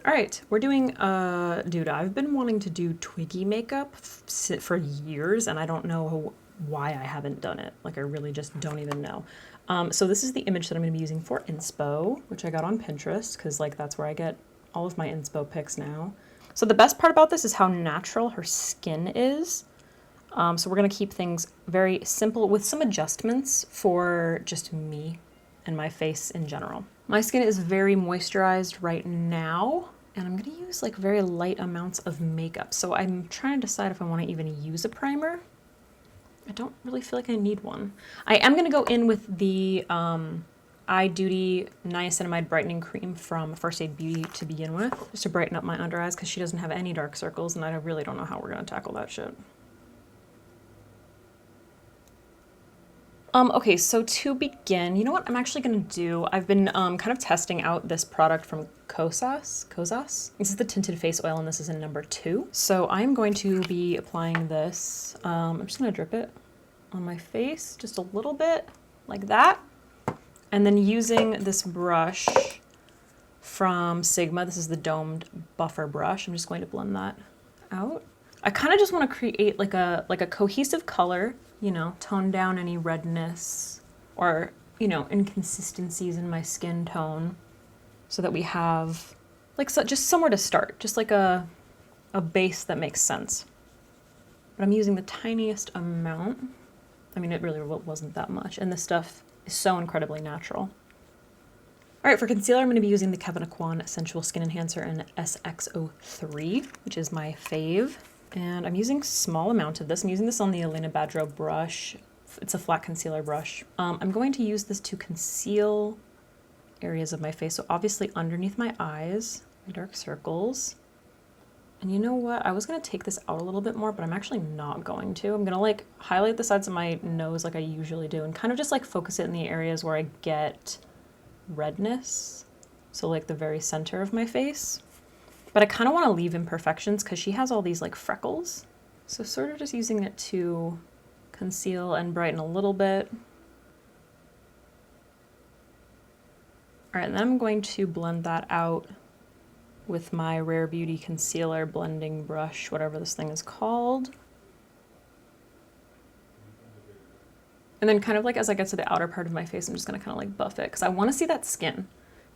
All right, we're doing, dude, I've been wanting to do Twiggy makeup for years, and I don't know why I haven't done it. Like, I really just don't even know. So this is the image that I'm gonna be using for inspo, which I got on Pinterest, because like that's where I get all of my inspo pics now. So the best part about this is how natural her skin is. So we're gonna keep things very simple with some adjustments for just me and my face in general. My skin is very moisturized right now, and I'm gonna use like very light amounts of makeup. So I'm trying to decide if I wanna even use a primer. I don't really feel like I need one. I am gonna go in with the Eye Duty Niacinamide Brightening Cream from First Aid Beauty to begin with, just to brighten up my under eyes because she doesn't have any dark circles, and I really don't know how we're gonna tackle that shit. Okay, so to begin, you know what I'm actually gonna do? I've been kind of testing out this product from Kosas. This is the tinted face oil, and this is in number 2. So I'm going to be applying this. I'm just gonna drip it on my face, just a little bit, like that. And then using this brush from Sigma, this is the domed buffer brush. I'm just going to blend that out. I kind of just want to create like a cohesive color, you know, tone down any redness or, you know, inconsistencies in my skin tone so that we have like just somewhere to start, just like a base that makes sense. But I'm using the tiniest amount. I mean, it really wasn't that much. And this stuff is so incredibly natural. All right, for concealer, I'm going to be using the Kevyn Aucoin Sensual Skin Enhancer in SX03, which is my fave. And I'm using a small amount of this. I'm using this on the Elena Badro brush. It's a flat concealer brush. I'm going to use this to conceal areas of my face. So obviously underneath my eyes, my dark circles. And you know what? I was going to take this out a little bit more, but I'm actually not going to. I'm going to like highlight the sides of my nose like I usually do and kind of just like focus it in the areas where I get redness. So like the very center of my face. But I kind of want to leave imperfections because she has all these like freckles. So sort of just using it to conceal and brighten a little bit. All right, and then I'm going to blend that out with my Rare Beauty concealer blending brush, whatever this thing is called. And then kind of like as I get to the outer part of my face, I'm just gonna kind of like buff it because I want to see that skin.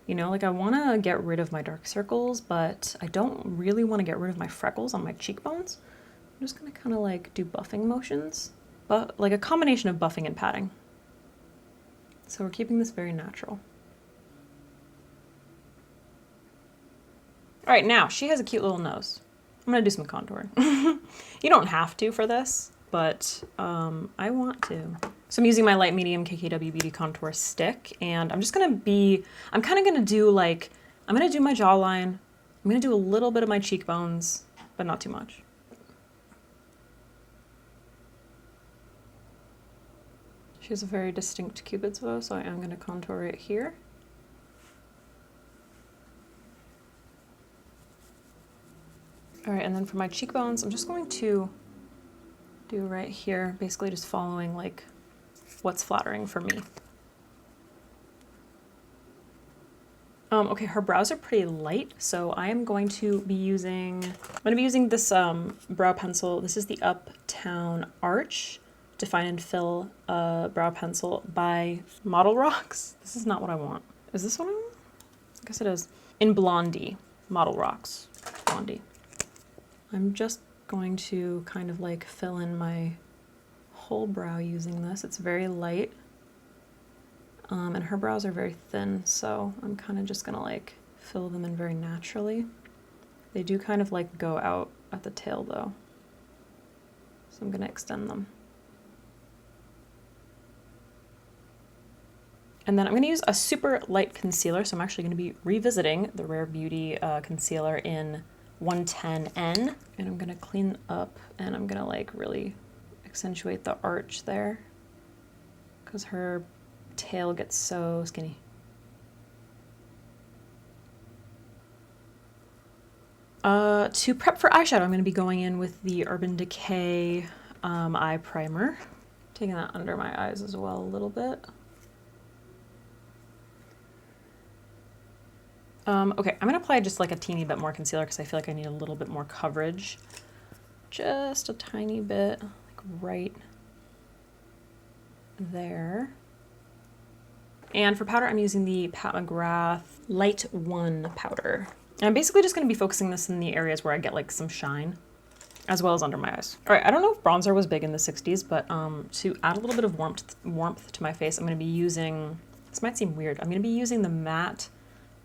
You know, like I want to get rid of my dark circles, but I don't really want to get rid of my freckles on my cheekbones. I'm just gonna kind of like do buffing motions, but like a combination of buffing and patting. So we're keeping this very natural. All right, now she has a cute little nose. I'm gonna do some contouring. You don't have to for this, but I want to. So I'm using my light medium KKW Beauty Contour Stick, and I'm just gonna I'm kind of gonna do like, I'm gonna do my jawline, I'm gonna do a little bit of my cheekbones, but not too much. She has a very distinct cupid's bow, so I am gonna contour it here. All right, and then for my cheekbones, I'm just going to do right here, basically just following like what's flattering for me. Okay, her brows are pretty light, so I am going to be using, this brow pencil. This is the Uptown Arch Define and Fill brow pencil by Model Rocks. This is not what I want. Is this what I want? I guess it is. In Blondie, Model Rocks, Blondie. I'm just going to kind of like fill in my whole brow using this. It's very light. And her brows are very thin, so I'm kind of just gonna like fill them in very naturally. They do kind of like go out at the tail though. So I'm gonna extend them. And then I'm gonna use a super light concealer. So I'm actually gonna be revisiting the Rare Beauty concealer in 110N, and I'm gonna clean up and I'm gonna like really accentuate the arch there because her tail gets so skinny. To prep for eyeshadow, I'm gonna be going in with the Urban Decay eye primer, taking that under my eyes as well a little bit. Okay, I'm gonna apply just like a teeny bit more concealer because I feel like I need a little bit more coverage. Just a tiny bit, like right there. And for powder, I'm using the Pat McGrath Light 1 powder. And I'm basically just gonna be focusing this in the areas where I get like some shine, as well as under my eyes. All right, I don't know if bronzer was big in the 60s, but to add a little bit of warmth to my face, I'm gonna be using, this might seem weird, I'm gonna be using the matte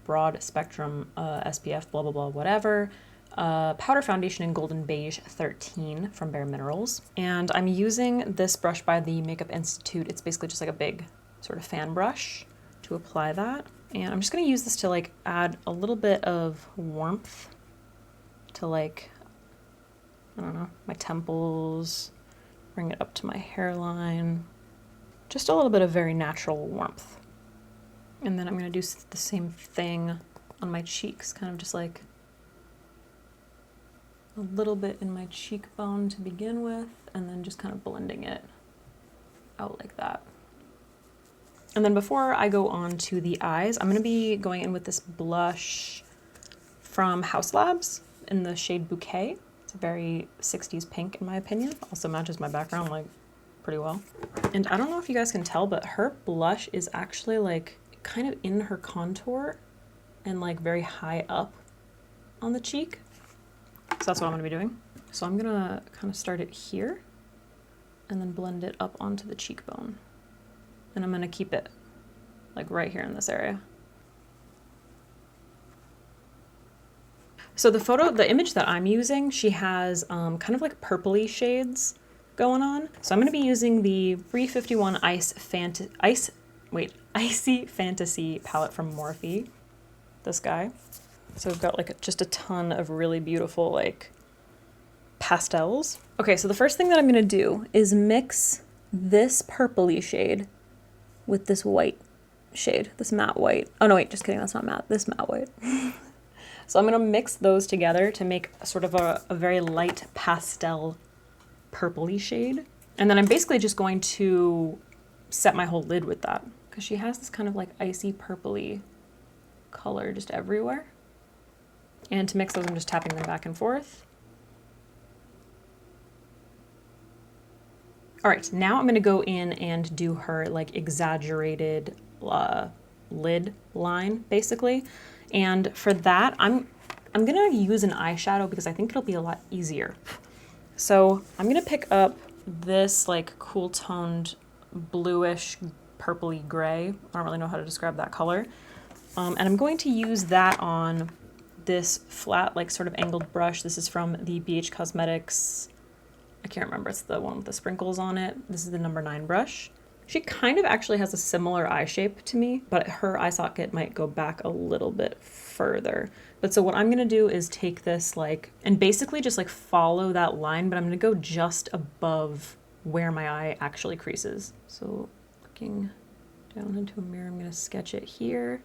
broad spectrum SPF blah blah blah whatever powder foundation in Golden Beige 13 from Bare Minerals. And I'm using this brush by the Makeup Institute. It's basically just like a big sort of fan brush to apply that. And I'm just gonna use this to like add a little bit of warmth to like, I don't know, my temples, bring it up to my hairline. Just a little bit of very natural warmth. And then I'm gonna do the same thing on my cheeks, kind of just like a little bit in my cheekbone to begin with, and then just kind of blending it out like that. And then before I go on to the eyes, I'm gonna be going in with this blush from House Labs in the shade Bouquet. It's a very 60s pink in my opinion. Also matches my background like pretty well. And I don't know if you guys can tell, but her blush is actually like kind of in her contour and like very high up on the cheek. So that's what I'm gonna be doing. So I'm gonna kind of start it here and then blend it up onto the cheekbone. And I'm gonna keep it like right here in this area. So the image that I'm using, she has kind of like purpley shades going on. So I'm gonna be using the 351 Icy Fantasy palette from Morphe, this guy. So we've got like just a ton of really beautiful like pastels. Okay, so the first thing that I'm gonna do is mix this purpley shade with this white shade, this matte white. Oh no, wait, just kidding, that's not matte, this matte white. So I'm gonna mix those together to make sort of a very light pastel purpley shade. And then I'm basically just going to set my whole lid with that because she has this kind of like icy purpley color just everywhere. And to mix those, I'm just tapping them back and forth. All right, now I'm gonna go in and do her like exaggerated lid line, basically. And for that, I'm gonna use an eyeshadow because I think it'll be a lot easier. So I'm gonna pick up this like cool toned bluish purpley gray. I don't really know how to describe that color. And I'm going to use that on this flat, like sort of angled brush. This is from the BH Cosmetics, I can't remember, it's the one with the sprinkles on it. This is the number 9 brush. She kind of actually has a similar eye shape to me, but her eye socket might go back a little bit further. But so what I'm gonna do is take this like, and basically just like follow that line, but I'm gonna go just above where my eye actually creases. So looking down into a mirror, I'm gonna sketch it here.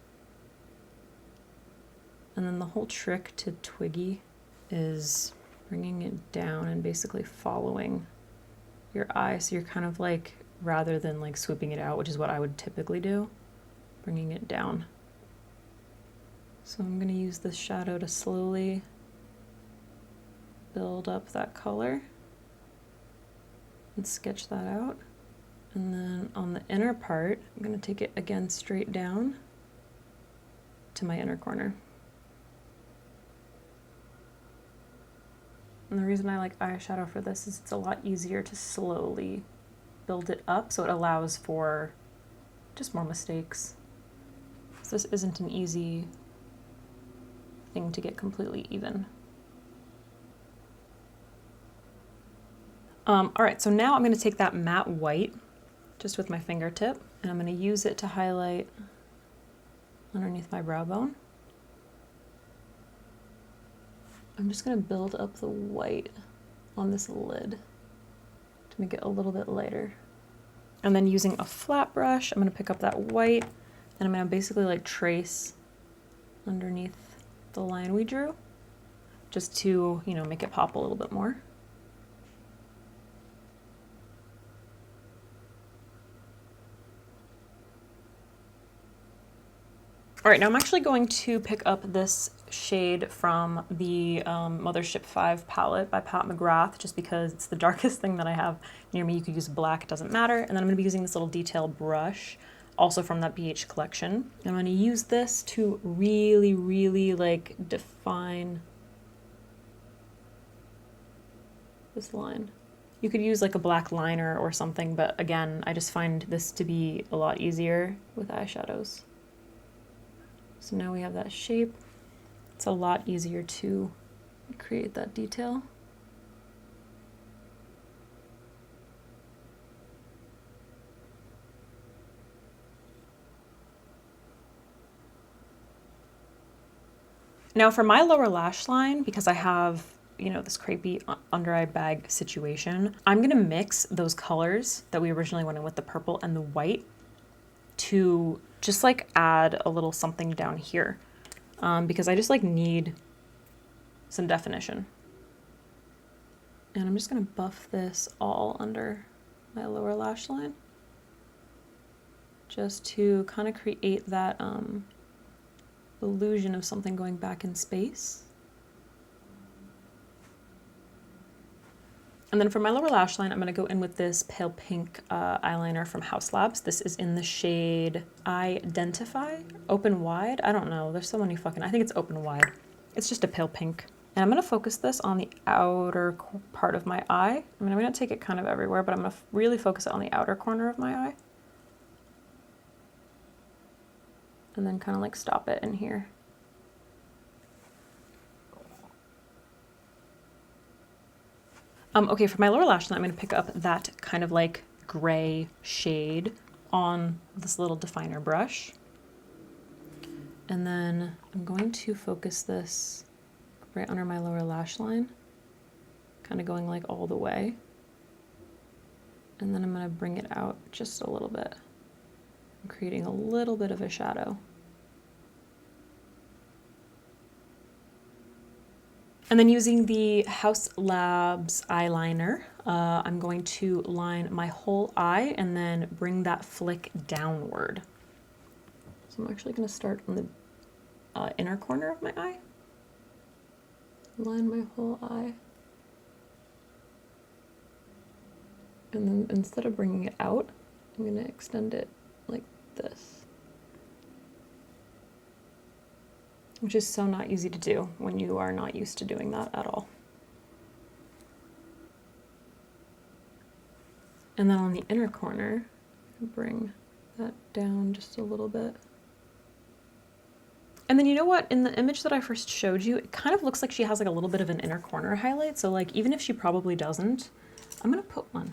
And then the whole trick to Twiggy is bringing it down and basically following your eye. So you're kind of like, rather than like swooping it out, which is what I would typically do, bringing it down. So I'm going to use this shadow to slowly build up that color and sketch that out. And then on the inner part, I'm going to take it again straight down to my inner corner. And the reason I like eyeshadow for this is it's a lot easier to slowly build it up, so it allows for just more mistakes. So this isn't an easy thing to get completely even. All right, so now I'm going to take that matte white just with my fingertip, and I'm going to use it to highlight underneath my brow bone. I'm just going to build up the white on this lid to make it a little bit lighter. And then using a flat brush, I'm going to pick up that white and I'm going to basically like trace underneath the line we drew just to, you know, make it pop a little bit more. All right, now I'm actually going to pick up this shade from the Mothership 5 palette by Pat McGrath, just because it's the darkest thing that I have near me. You could use black, it doesn't matter. And then I'm gonna be using this little detail brush, also from that BH collection. And I'm gonna use this to really, really like define this line. You could use like a black liner or something, but again, I just find this to be a lot easier with eyeshadows. So now we have that shape. It's a lot easier to create that detail. Now for my lower lash line, because I have, you know, this crepey under eye bag situation, I'm gonna mix those colors that we originally went in with, the purple and the white, to just like add a little something down here, because I just like need some definition. And I'm just gonna buff this all under my lower lash line, just to kind of create that illusion of something going back in space. And then for my lower lash line, I'm going to go in with this pale pink eyeliner from House Labs. This is in the shade Identify, Open Wide. I don't know. There's so many fucking, I think it's Open Wide. It's just a pale pink. And I'm going to focus this on the outer part of my eye. I mean, I'm going to take it kind of everywhere, but I'm going to really focus it on the outer corner of my eye. And then kind of like stop it in here. Okay, for my lower lash line, I'm gonna pick up that kind of like gray shade on this little definer brush. And then I'm going to focus this right under my lower lash line, kind of going like all the way. And then I'm gonna bring it out just a little bit. I'm creating a little bit of a shadow. And then using the House Labs eyeliner, I'm going to line my whole eye and then bring that flick downward. So I'm actually going to start on the inner corner of my eye. Line my whole eye. And then instead of bringing it out, I'm going to extend it like this. Which is so not easy to do when you are not used to doing that at all. And then on the inner corner, bring that down just a little bit. And then you know what? In the image that I first showed you, it kind of looks like she has like a little bit of an inner corner highlight. So like, even if she probably doesn't, I'm gonna put one.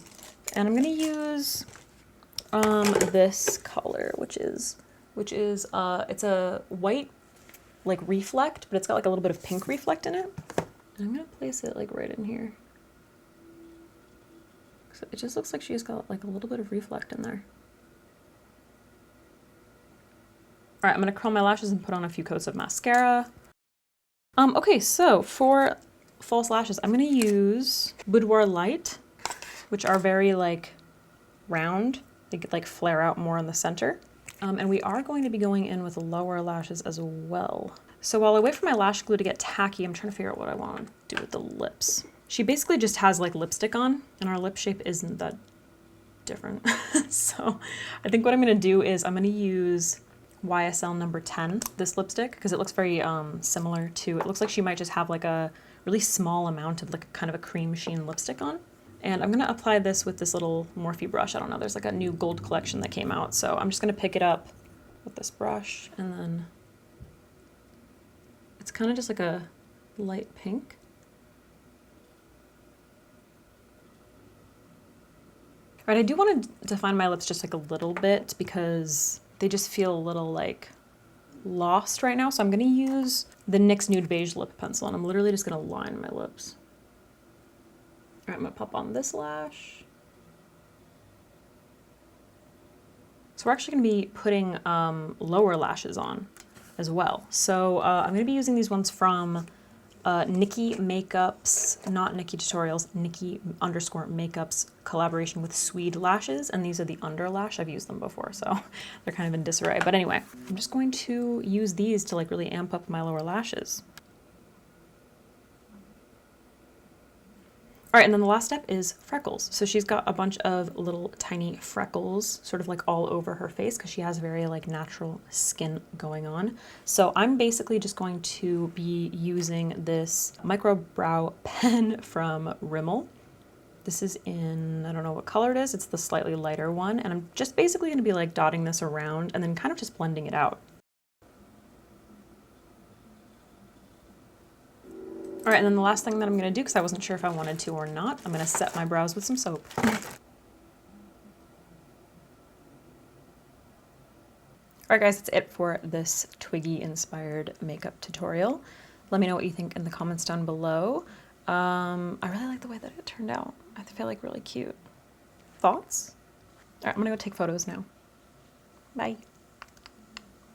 And I'm gonna use this color, which is it's a white like reflect, but it's got like a little bit of pink reflect in it. And I'm gonna place it like right in here. So it just looks like she's got like a little bit of reflect in there. All right, I'm gonna curl my lashes and put on a few coats of mascara. Okay, so for false lashes, I'm gonna use Boudoir Light, which are very like round. They could like flare out more in the center. And we are going to be going in with lower lashes as well. So while I wait for my lash glue to get tacky, I'm trying to figure out what I want to do with the lips. She basically just has like lipstick on, and our lip shape isn't that different. So I think what I'm gonna do is I'm gonna use YSL number 10, this lipstick, because it looks very similar to, it looks like she might just have like a really small amount of like kind of a cream sheen lipstick on. And I'm gonna apply this with this little Morphe brush. I don't know, there's like a new gold collection that came out. So I'm just gonna pick it up with this brush, and then it's kind of just like a light pink. All right, I do want to define my lips just like a little bit because they just feel a little like lost right now. So I'm gonna use the NYX Nude Beige Lip Pencil, and I'm literally just gonna line my lips. All right, I'm gonna pop on this lash. So we're actually gonna be putting lower lashes on as well. So I'm gonna be using these ones from Nikki Makeups, not Nikki Tutorials, Nikki_Makeups collaboration with Swede Lashes, and these are the under lash. I've used them before, so they're kind of in disarray. But anyway, I'm just going to use these to like really amp up my lower lashes. All right, and then the last step is freckles. So she's got a bunch of little tiny freckles sort of like all over her face because she has very like natural skin going on. So I'm basically just going to be using this micro brow pen from Rimmel. This is in, I don't know what color it is. It's the slightly lighter one. And I'm just basically gonna be like dotting this around and then kind of just blending it out. All right, and then the last thing that I'm gonna do, because I wasn't sure if I wanted to or not, I'm gonna set my brows with some soap. All right, guys, that's it for this Twiggy inspired makeup tutorial. Let me know what you think in the comments down below. I really like the way that it turned out. I feel like really cute. Thoughts? All right, I'm gonna go take photos now. Bye.